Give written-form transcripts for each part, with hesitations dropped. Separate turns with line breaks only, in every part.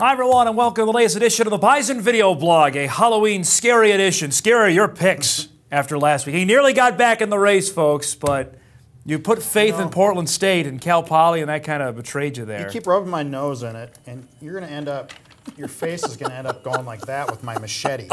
Hi everyone and welcome to the latest edition of the Bison Video Blog, a Halloween scary edition. Scary your picks after last week. He nearly got back in the race, folks, but you put faith in Portland State and Cal Poly, and that kind of betrayed you there.
You keep rubbing my nose in it, and you're going to end up, your face is going to end up going like that with my machete.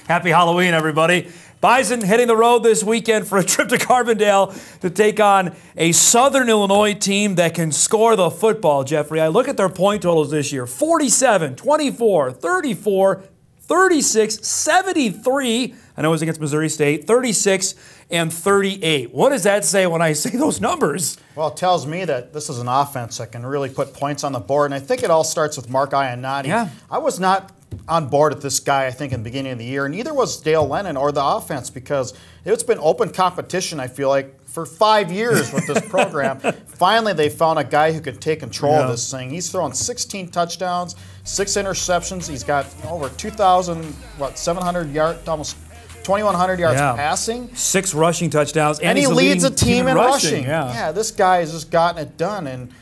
Happy Halloween, everybody. Bison hitting the road this weekend for a trip to Carbondale to take on a Southern Illinois team that can score the football, Jeffrey. I look at their point totals this year. 47, 24, 34, 36, 73. I know it was against Missouri State. 36 and 38. What does that say when I say those numbers?
Well, it tells me that this is an offense that can really put points on the board, and I think it all starts with Mark Ionati.
Yeah.
I was not on board with this guy, I think, in the beginning of the year, and neither was Dale Lennon or the offense, because it's been open competition, I feel like, for 5 years with this program. Finally, they found a guy who could take control of this thing. He's thrown 16 touchdowns, 6 interceptions. He's got over 2,700 yards, almost 2,100 yards passing.
6 rushing touchdowns.
And he leads a team in rushing.
Yeah,
this guy has just gotten it done. And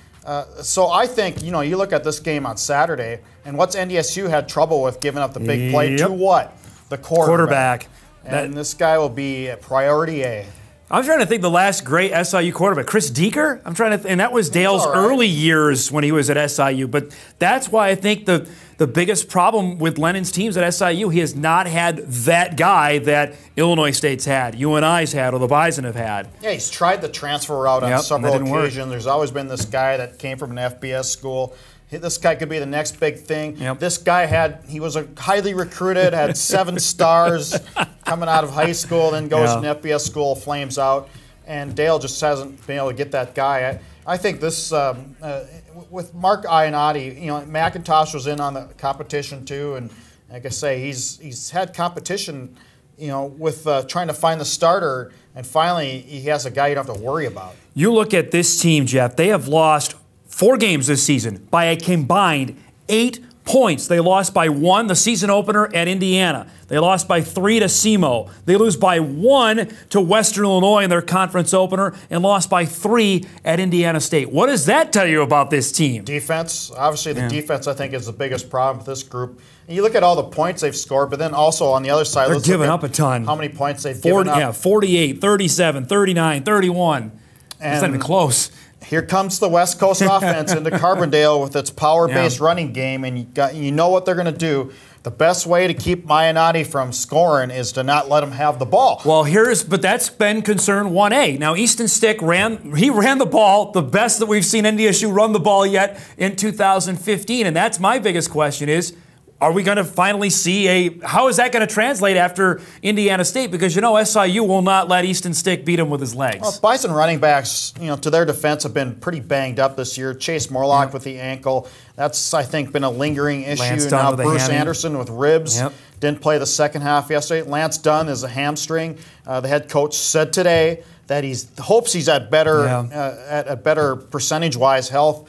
so I think, you look at this game on Saturday, and what's NDSU had trouble with giving up the big play to what? The quarterback. And this guy will be a priority A.
I'm trying to think the last great SIU quarterback, Chris Deeker. I'm trying to, and that was Dale's early years when he was at SIU. But that's why I think the biggest problem with Lennon's teams at SIU, he has not had that guy that Illinois State's had, UNI's had, or the Bison have had.
Yeah, he's tried the transfer route on several occasions. There's always been this guy that came from an FBS school. This guy could be the next big thing. This guy he was a highly recruited, had 7 stars coming out of high school, then goes to an FBS school, flames out, and Dale just hasn't been able to get that guy. I think this, with Mark Ionati, McIntosh was in on the competition too, and like I say, he's had competition, with trying to find the starter, and finally he has a guy you don't have to worry about.
You look at this team, Jeff, they have lost 4 games this season by a combined 8 points. They lost by 1 the season opener at Indiana. They lost by 3 to SEMO. They lose by 1 to Western Illinois in their conference opener and lost by 3 at Indiana State. What does that tell you about this team?
Defense. Obviously, the defense, I think, is the biggest problem with this group. And you look at all the points they've scored, but then also on the other side,
they're giving up a ton.
How many points they've given up?
Yeah, 48, 37, 39, 31. It's not even close.
Here comes the West Coast offense into Carbondale with its power-based running game, and you know what they're going to do. The best way to keep Ionati from scoring is to not let him have the ball.
Well, but that's been concern 1A. Now, Easton Stick ran the ball, the best that we've seen NDSU run the ball yet in 2015, and that's my biggest question is, are we going to finally see how is that going to translate after Indiana State? Because, SIU will not let Easton Stick beat him with his legs.
Well, Bison running backs, to their defense, have been pretty banged up this year. Chase Morlock with the ankle. That's, I think, been a lingering issue. Now Bruce Anderson with ribs. Didn't play the second half yesterday. Lance Dunn is a hamstring. The head coach said today that he hopes he's at better, at better percentage-wise health,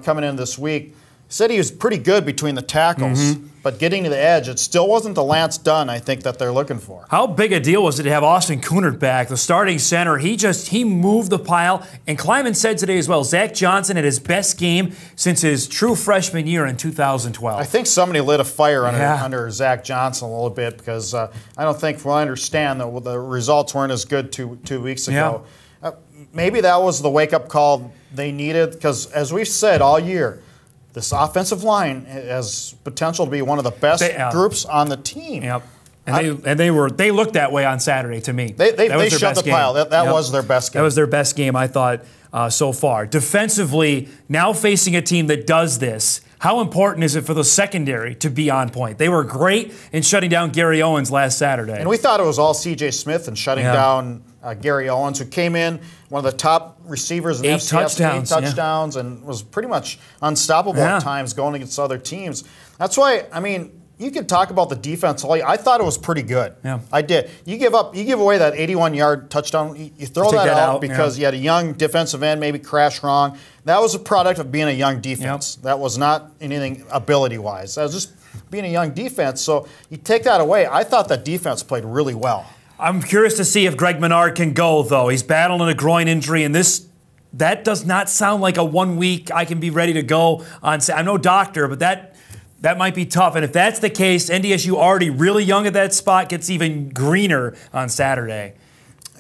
coming in this week. Said he was pretty good between the tackles, but getting to the edge, it still wasn't the Lance Dunn, I think, that they're looking for.
How big a deal was it to have Austin Kunert back, the starting center? He moved the pile, and Kleiman said today as well, Zach Johnson had his best game since his true freshman year in 2012.
I think somebody lit a fire under Zach Johnson a little bit, because I don't think, from what I understand, that the results weren't as good two weeks ago. Maybe that was the wake-up call they needed, because as we've said all year, this offensive line has potential to be one of the best groups on the team.
And they looked that way on Saturday to me.
They shut the pile. That was their best game.
That was their best game, I thought, so far. Defensively, now facing a team that does this, how important is it for the secondary to be on point? They were great in shutting down Gary Owens last Saturday.
And we thought it was all C.J. Smith and shutting down Gary Owens, who came in, one of the top receivers in FCS, 8 touchdowns, and was pretty much unstoppable at times going against other teams. That's why, you could talk about the defense. I thought it was pretty good. I did. You give away that 81-yard touchdown. You throw that out because you had a young defensive end maybe crash wrong. That was a product of being a young defense. That was not anything ability-wise. That was just being a young defense. So you take that away. I thought that defense played really well.
I'm curious to see if Greg Menard can go, though. He's battling a groin injury, and this that does not sound like a 1 week I can be ready to go on. I'm no doctor, but that might be tough. And if that's the case, NDSU already really young at that spot gets even greener on Saturday.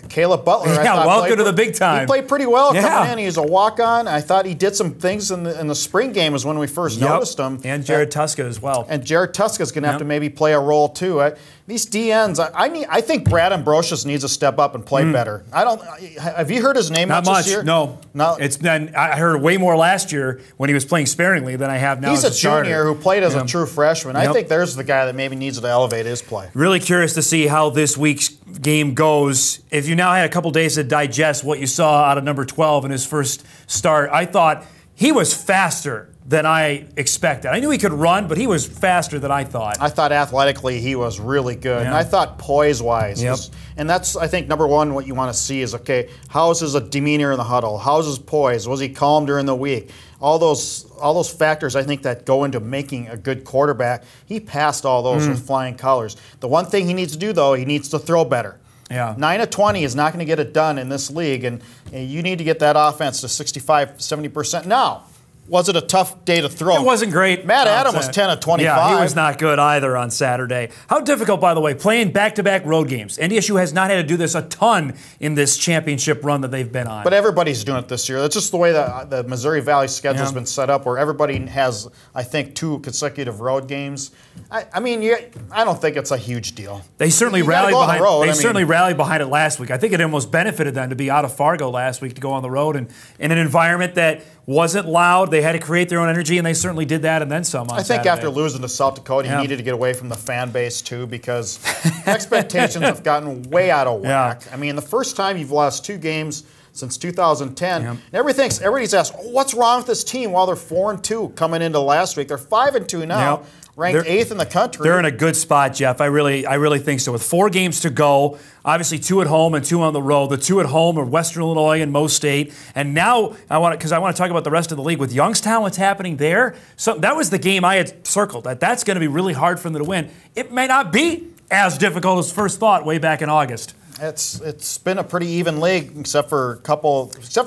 Caleb Butler,
yeah, welcome to the big time.
He played pretty well coming in. He's a walk-on. I thought he did some things in the spring game is when we first noticed him.
And Jared Tuska as well.
And Jared Tuska is going to have to maybe play a role too. These DNs, I think Brad Ambrosius needs to step up and play better. Have you heard his name
Not much
this year?
No. It's been, I heard way more last year when he was playing sparingly than I have now.
He's
as
a junior who played as a true freshman. I think there's the guy that maybe needs to elevate his play.
Really curious to see how this week's game goes. If you now had a couple days to digest what you saw out of number 12 in his first start, I thought he was faster than I expected. I knew he could run, but he was faster than I thought.
I thought athletically he was really good. And I thought poise-wise. And that's, I think, number one, what you want to see is, okay, how's his demeanor in the huddle? How's his poise? Was he calm during the week? All those factors, I think, that go into making a good quarterback. He passed all those with flying colors. The one thing he needs to do, though, he needs to throw better. 9 of 20 is not going to get it done in this league, and you need to get that offense to 65, 70%. Now, was it a tough day to throw?
It wasn't great.
Matt Adam was 10 of 25.
Yeah, he was not good either on Saturday. How difficult, by the way, playing back-to-back road games. NDSU has not had to do this a ton in this championship run that they've been on.
But everybody's doing it this year. That's just the way the Missouri Valley schedule has been set up, where everybody has, I think, 2 consecutive road games. I mean, I don't think it's a huge deal.
They certainly rallied behind. Certainly rallied behind it last week. I think it almost benefited them to be out of Fargo last week to go on the road and in an environment that wasn't loud. They had to create their own energy, and they certainly did that and then some on
Saturday.
After
losing to South Dakota, he needed to get away from the fan base, too, because expectations have gotten way out of whack. I mean, the first time you've lost 2 games since 2010, and everybody's asked, what's wrong with this team? Well, they're 4-2 coming into last week. They're 5-2 now. Ranked 8th in the country.
They're in a good spot, Jeff. I really think so. With 4 games to go, obviously 2 at home and 2 on the road. The 2 at home are Western Illinois and Mo State. And now I want to talk about the rest of the league with Youngstown. What's happening there? So that was the game I had circled. That's going to be really hard for them to win. It may not be as difficult as first thought way back in August.
It's been a pretty even league, except for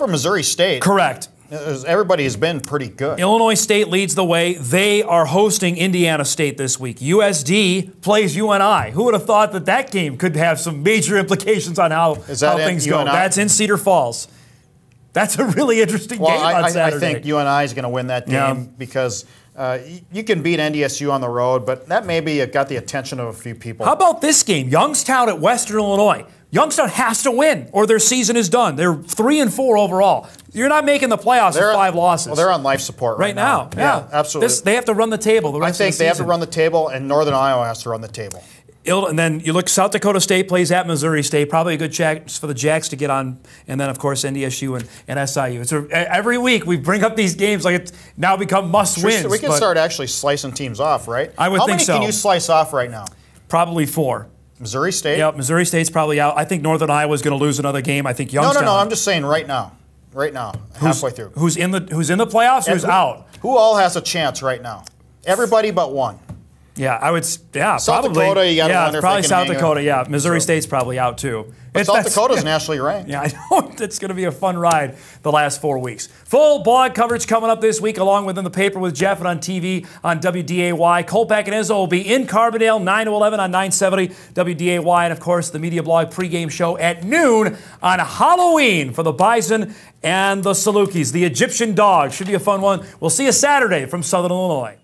Missouri State.
Correct.
Everybody has been pretty good.
Illinois State leads the way. They are hosting Indiana State this week. USD plays UNI. Who would have thought that game could have some major implications on how things go? That's in Cedar Falls. That's a really interesting game on Saturday.
I think UNI is going to win that game because you can beat NDSU on the road, but that maybe got the attention of a few people.
How about this game? Youngstown at Western Illinois. Youngstown has to win, or their season is done. They're 3-4 overall. You're not making the playoffs with 5 losses.
Well, they're on life support right now.
Yeah,
absolutely.
They have to run the table.
I think they have to run the table, and Northern Iowa has to run the table.
And then you look, South Dakota State plays at Missouri State. Probably a good chance for the Jacks to get on. And then, of course, NDSU and SIU. Every week we bring up these games like it's now become must-wins.
We can start actually slicing teams off, right?
I would think so.
How many can you slice off right now?
Probably 4.
Missouri State?
Yep, Missouri State's probably out. I think Northern Iowa is going to lose another game. I think Youngstown.
No, I'm just saying right now. Right now, halfway through.
Who's in the playoffs? Who's out?
Who all has a chance right now? Everybody but one.
Yeah, I would. Yeah,
South
probably.
Dakota, you got to wonder if
probably
they can
South Dakota. Yeah, Missouri State's probably out too.
South Dakota's nationally ranked.
Yeah, I know. It's going to be a fun ride the last 4 weeks. Full blog coverage coming up this week, along with In the Paper with Jeff and on TV on WDAY. Kolpack and Izzo will be in Carbondale 9 to 11 on 970 WDAY, and of course the Media Blog pregame show at noon on Halloween for the Bison and the Salukis. The Egyptian Dog should be a fun one. We'll see you Saturday from Southern Illinois.